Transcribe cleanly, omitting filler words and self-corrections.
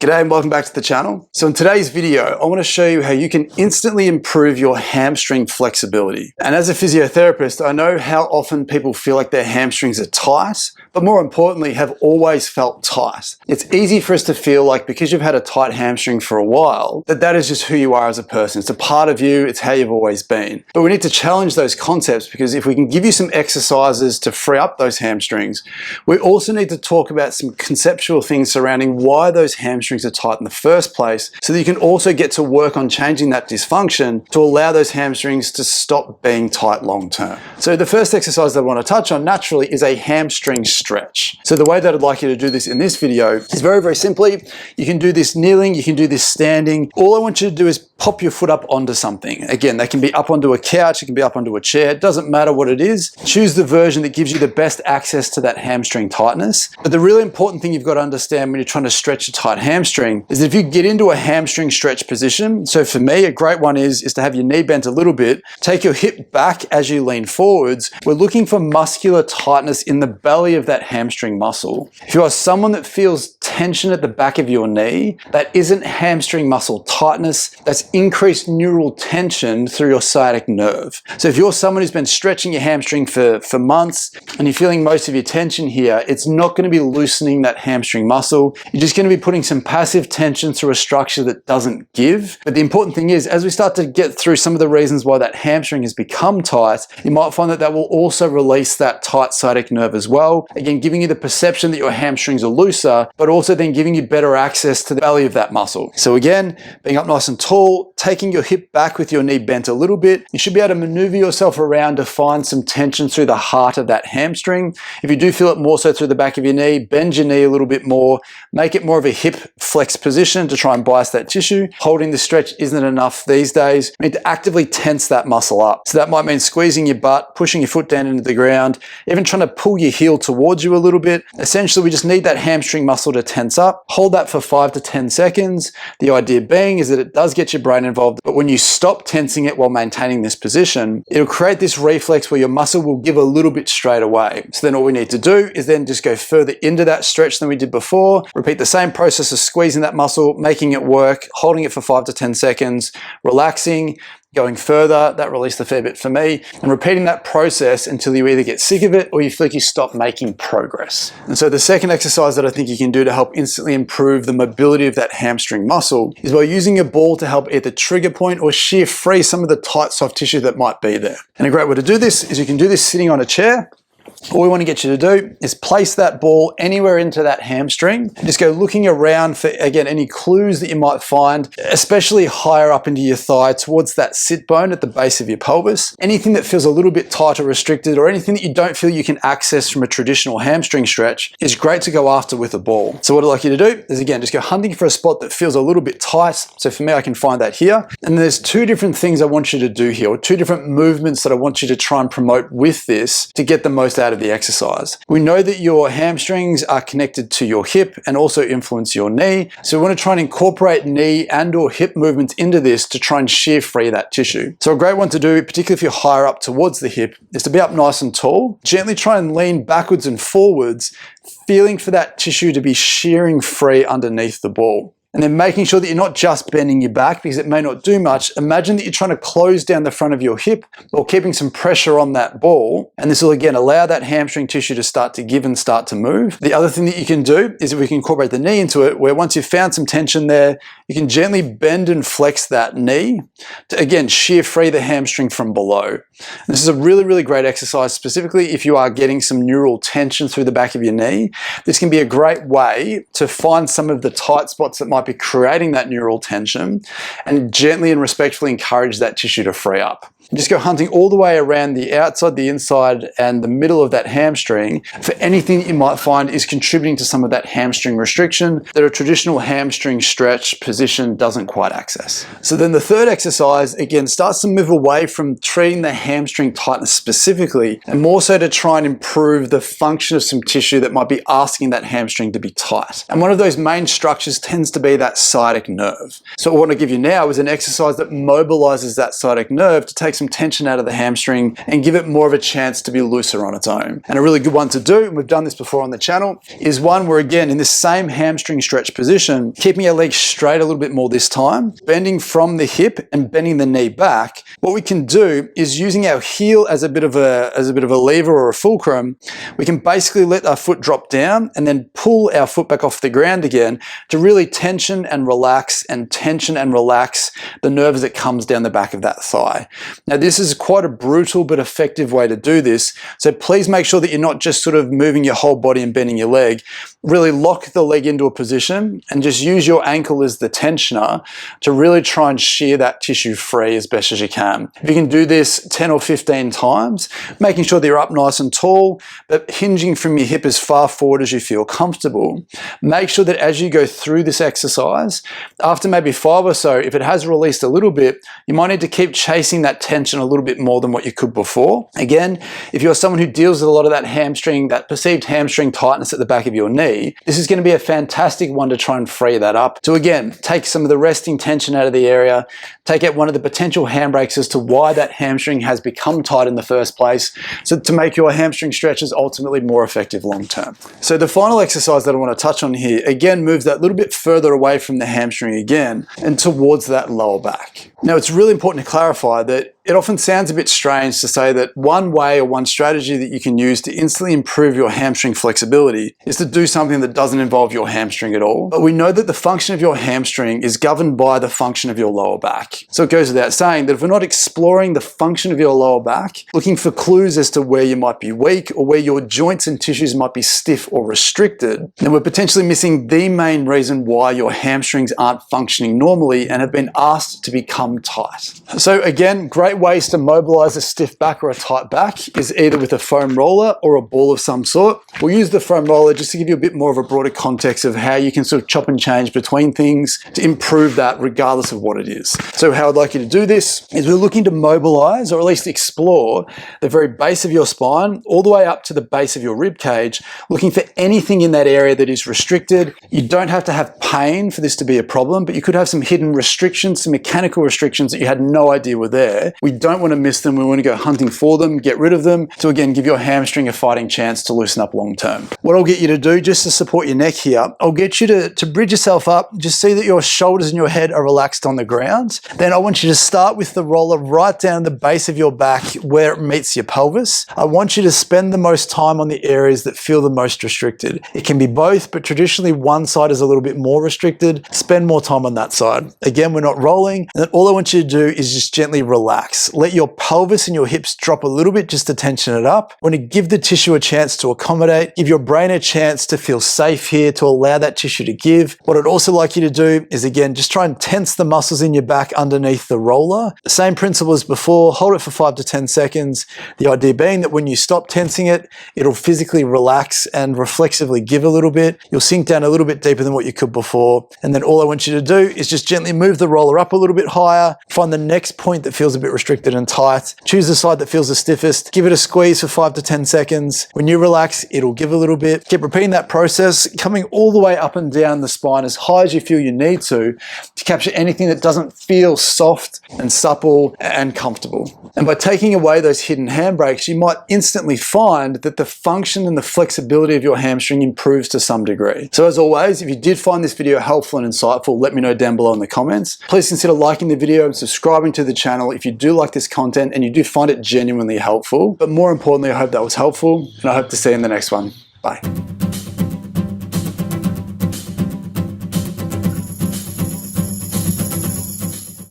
G'day and welcome back to the channel. So in today's video, I want to show you how you can instantly improve your hamstring flexibility. And as a physiotherapist, I know how often people feel like their hamstrings are tight, but more importantly, have always felt tight. It's easy for us to feel like because you've had a tight hamstring for a while, that is just who you are as a person. It's a part of you, it's how you've always been. But we need to challenge those concepts because if we can give you some exercises to free up those hamstrings, we also need to talk about some conceptual things surrounding why those hamstrings are tight in the first place, so that you can also get to work on changing that dysfunction to allow those hamstrings to stop being tight long term. So the first exercise that I want to touch on naturally is a hamstring stretch. So the way that I'd like you to do this in this video is very, very simply. You can do this kneeling, you can do this standing. All I want you to do is pop your foot up onto something. Again, they can be up onto a couch, it can be up onto a chair, it doesn't matter what it is. Choose the version that gives you the best access to that hamstring tightness. But the really important thing you've got to understand when you're trying to stretch a tight hamstring is that if you get into a hamstring stretch position, so for me, a great one is to have your knee bent a little bit, take your hip back as you lean forwards. We're looking for muscular tightness in the belly of that hamstring muscle. If you are someone that feels tension at the back of your knee, that isn't hamstring muscle tightness, that's increased neural tension through your sciatic nerve. So if you're someone who's been stretching your hamstring for months and you're feeling most of your tension here, it's not going to be loosening that hamstring muscle. You're just going to be putting some passive tension through a structure that doesn't give. But the important thing is, as we start to get through some of the reasons why that hamstring has become tight, you might find that will also release that tight sciatic nerve as well. Again, giving you the perception that your hamstrings are looser, but also then giving you better access to the belly of that muscle. So again, being up nice and tall, taking your hip back with your knee bent a little bit, you should be able to maneuver yourself around to find some tension through the heart of that hamstring. If you do feel it more so through the back of your knee, bend your knee a little bit more, make it more of a hip flex position to try and bias that tissue. Holding the stretch isn't enough these days. You need to actively tense that muscle up. So that might mean squeezing your butt, pushing your foot down into the ground, even trying to pull your heel towards you a little bit. Essentially, we just need that hamstring muscle to tense up. Hold that for 5 to 10 seconds. The idea being is that it does get your brain involved, but when you stop tensing it while maintaining this position, it'll create this reflex where your muscle will give a little bit straight away. So then all we need to do is then just go further into that stretch than we did before. Repeat the same process of squeezing that muscle, making it work, holding it for 5 to 10 seconds, relaxing, going further. That released a fair bit for me, and repeating that process until you either get sick of it or you feel like you stop making progress. And so the second exercise that I think you can do to help instantly improve the mobility of that hamstring muscle is by using a ball to help either trigger point or shear free some of the tight soft tissue that might be there. And a great way to do this is you can do this sitting on a chair. All we want to get you to do is place that ball anywhere into that hamstring and just go looking around for, again, any clues that you might find, especially higher up into your thigh towards that sit bone at the base of your pelvis. Anything that feels a little bit tight or restricted, or anything that you don't feel you can access from a traditional hamstring stretch, is great to go after with a ball. So what I'd like you to do is, again, just go hunting for a spot that feels a little bit tight. So for me, I can find that here. And there's two different things I want you to do here, or two different movements that I want you to try and promote with this to get the most out of the exercise. We know that your hamstrings are connected to your hip and also influence your knee. So we want to try and incorporate knee and or hip movements into this to try and shear free that tissue. So a great one to do, particularly if you're higher up towards the hip, is to be up nice and tall. Gently try and lean backwards and forwards, feeling for that tissue to be shearing free underneath the ball. And then making sure that you're not just bending your back because it may not do much. Imagine that you're trying to close down the front of your hip or keeping some pressure on that ball. And this will again allow that hamstring tissue to start to give and start to move. The other thing that you can do is if we can incorporate the knee into it, where once you've found some tension there, you can gently bend and flex that knee to again shear free the hamstring from below. And this is a really, really great exercise, specifically if you are getting some neural tension through the back of your knee. This can be a great way to find some of the tight spots that might be creating that neural tension and gently and respectfully encourage that tissue to free up. Just go hunting all the way around the outside, the inside, and the middle of that hamstring for anything that you might find is contributing to some of that hamstring restriction that a traditional hamstring stretch position doesn't quite access. So then the third exercise, again, starts to move away from treating the hamstring tightness specifically and more so to try and improve the function of some tissue that might be asking that hamstring to be tight. And one of those main structures tends to be that sciatic nerve. So what I want to give you now is an exercise that mobilizes that sciatic nerve to take some tension out of the hamstring and give it more of a chance to be looser on its own. And a really good one to do, and we've done this before on the channel, is one where, again, in this same hamstring stretch position, keeping our legs straight a little bit more this time, bending from the hip and bending the knee back. What we can do is, using our heel as a bit of a lever or a fulcrum, we can basically let our foot drop down and then pull our foot back off the ground again to really tension and relax the nerve as it comes down the back of that thigh. Now, this is quite a brutal but effective way to do this, so please make sure that you're not just sort of moving your whole body and bending your leg. Really lock the leg into a position and just use your ankle as the tensioner to really try and shear that tissue free as best as you can. If you can do this 10 or 15 times, making sure that you're up nice and tall, but hinging from your hip as far forward as you feel comfortable. Make sure that as you go through this exercise, after maybe 5 or so, if it has released a little bit, you might need to keep chasing that tension a little bit more than what you could before. Again, if you're someone who deals with a lot of that hamstring, that perceived hamstring tightness at the back of your knee, this is going to be a fantastic one to try and free that up. So again, take some of the resting tension out of the area, take out one of the potential handbrakes as to why that hamstring has become tight in the first place, so to make your hamstring stretches ultimately more effective long term. So the final exercise that I want to touch on here, again, moves that little bit further away from the hamstring again and towards that lower back. Now, it's really important to clarify that it often sounds a bit strange to say that one way or one strategy that you can use to instantly improve your hamstring flexibility is to do something that doesn't involve your hamstring at all. But we know that the function of your hamstring is governed by the function of your lower back. So it goes without saying that if we're not exploring the function of your lower back, looking for clues as to where you might be weak or where your joints and tissues might be stiff or restricted, then we're potentially missing the main reason why your hamstrings aren't functioning normally and have been asked to become tight. So again, great ways to mobilize a stiff back or a tight back is either with a foam roller or a ball of some sort. We'll use the foam roller just to give you a bit more of a broader context of how you can sort of chop and change between things to improve that regardless of what it is. So how I'd like you to do this is we're looking to mobilize, or at least explore, the very base of your spine all the way up to the base of your rib cage, looking for anything in that area that is restricted. You don't have to have pain for this to be a problem, but you could have some hidden restrictions, some mechanical restrictions that you had no idea were there. We don't want to miss them. We want to go hunting for them, get rid of them, to again give your hamstring a fighting chance to loosen up long term. What I'll get you to do, just to support your neck here, I'll get you to bridge yourself up, just see that your shoulders and your head are relaxed on the ground. Then I want you to start with the roller right down the base of your back where it meets your pelvis. I want you to spend the most time on the areas that feel the most restricted. It can be both, but traditionally one side is a little bit more restricted. Spend more time on that side. Again, we're not rolling, and then all I want you to do is just gently relax. Let your pelvis and your hips drop a little bit just to tension it up. I want to give the tissue a chance to accommodate, give your brain a chance to feel safe here, to allow that tissue to give. What I'd also like you to do is, again, just try and tense the muscles in your back underneath the roller. The same principle as before, hold it for 5 to 10 seconds. The idea being that when you stop tensing it, it'll physically relax and reflexively give a little bit. You'll sink down a little bit deeper than what you could before. And then all I want you to do is just gently move the roller up a little bit higher, find the next point that feels a bit restricted and tight, choose the side that feels the stiffest, give it a squeeze for 5 to 10 seconds. When you relax, it'll give a little bit. Keep repeating that process, coming all the way up and down the spine as high as you feel you need to capture anything that doesn't feel soft and supple and comfortable. And by taking away those hidden handbrakes, you might instantly find that the function and the flexibility of your hamstring improves to some degree. So as always, if you did find this video helpful and insightful, let me know down below in the comments. Please consider liking the video and subscribing to the channel if you do like this content and you do find it genuinely helpful. But more importantly, I hope that was helpful, and I hope to see you in the next one. Bye.